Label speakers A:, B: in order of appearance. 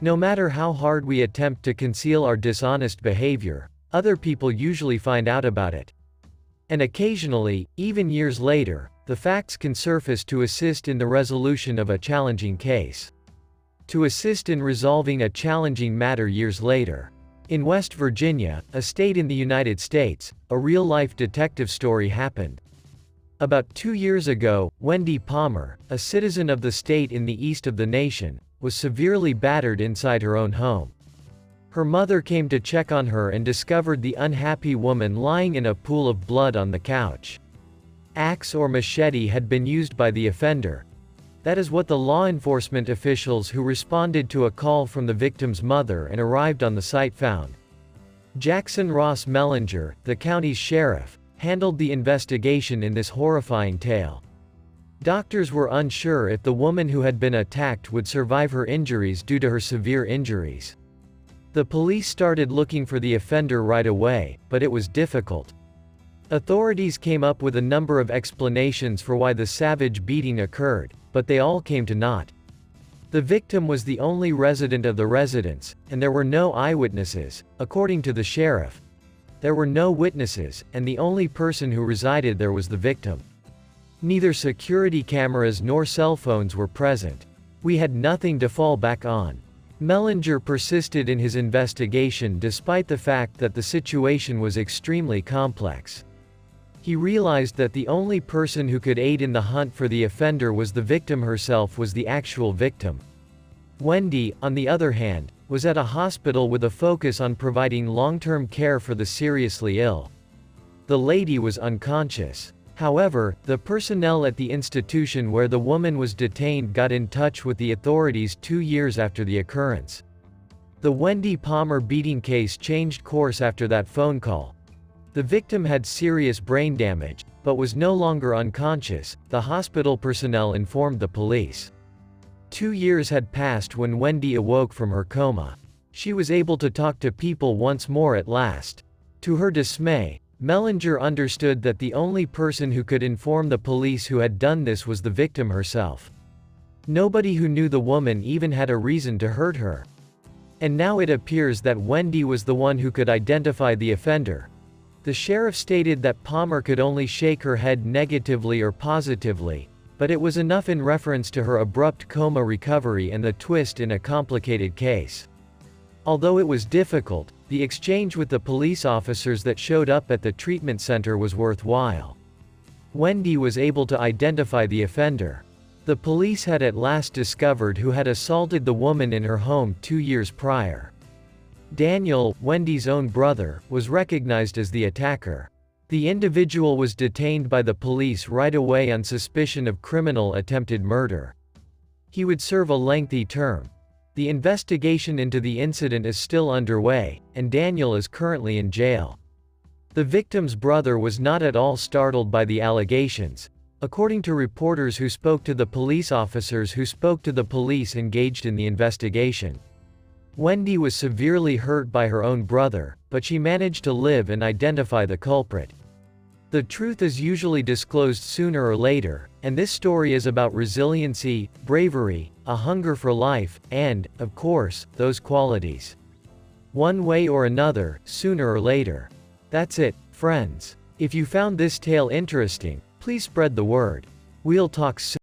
A: No matter how hard we attempt to conceal our dishonest behavior, other people usually find out about it. And occasionally, even years later, the facts can surface to assist in the resolution of a challenging case. To assist in resolving a challenging matter years later. In West Virginia, a state in the United States, a real-life detective story happened. About 2 years ago, Wendy Palmer, a citizen of the state in the east of the nation, was severely battered inside her own home. Her mother came to check on her and discovered the unhappy woman lying in a pool of blood on the couch. Axe or machete had been used by the offender. That is what the law enforcement officials who responded to a call from the victim's mother and arrived on the site found. Jackson Ross Mellinger, the county's sheriff, handled the investigation in this horrifying tale. Doctors were unsure if the woman who had been attacked would survive her injuries due to her severe injuries. The police started looking for the offender right away, but it was difficult. Authorities came up with a number of explanations for why the savage beating occurred, but they all came to naught. The victim was the only resident of the residence, and there were no eyewitnesses, according to the sheriff. There were no witnesses, and the only person who resided there was the victim. Neither security cameras nor cell phones were present. We had nothing to fall back on. Mellinger persisted in his investigation despite the fact that the situation was extremely complex. He realized that the only person who could aid in the hunt for the offender was the victim herself was the actual victim. Wendy, on the other hand, was at a hospital with a focus on providing long-term care for the seriously ill. The lady was unconscious. However, the personnel at the institution where the woman was detained got in touch with the authorities 2 years after the occurrence. The Wendy Palmer beating case changed course after that phone call. The victim had serious brain damage, but was no longer unconscious, the hospital personnel informed the police. 2 years had passed when Wendy awoke from her coma. She was able to talk to people once more at last. To her dismay, Mellinger understood that the only person who could inform the police who had done this was the victim herself. Nobody who knew the woman even had a reason to hurt her. And now it appears that Wendy was the one who could identify the offender. The sheriff stated that Palmer could only shake her head negatively or positively, but it was enough in reference to her abrupt coma recovery and the twist in a complicated case. Although it was difficult, the exchange with the police officers that showed up at the treatment center was worthwhile. Wendy was able to identify the offender. The police had at last discovered who had assaulted the woman in her home 2 years prior. Daniel, Wendy's own brother, was recognized as the attacker. The individual was detained by the police right away on suspicion of criminal attempted murder. He would serve a lengthy term. The investigation into the incident is still underway, and Daniel is currently in jail. The victim's brother was not at all startled by the allegations, according to reporters who spoke to the police officers who spoke to the police engaged in the investigation. Wendy was severely hurt by her own brother, but she managed to live and identify the culprit. The truth is usually disclosed sooner or later, and this story is about resiliency, bravery, a hunger for life, and, of course, those qualities. One way or another, sooner or later. That's it, friends. If you found this tale interesting, please spread the word. We'll talk soon.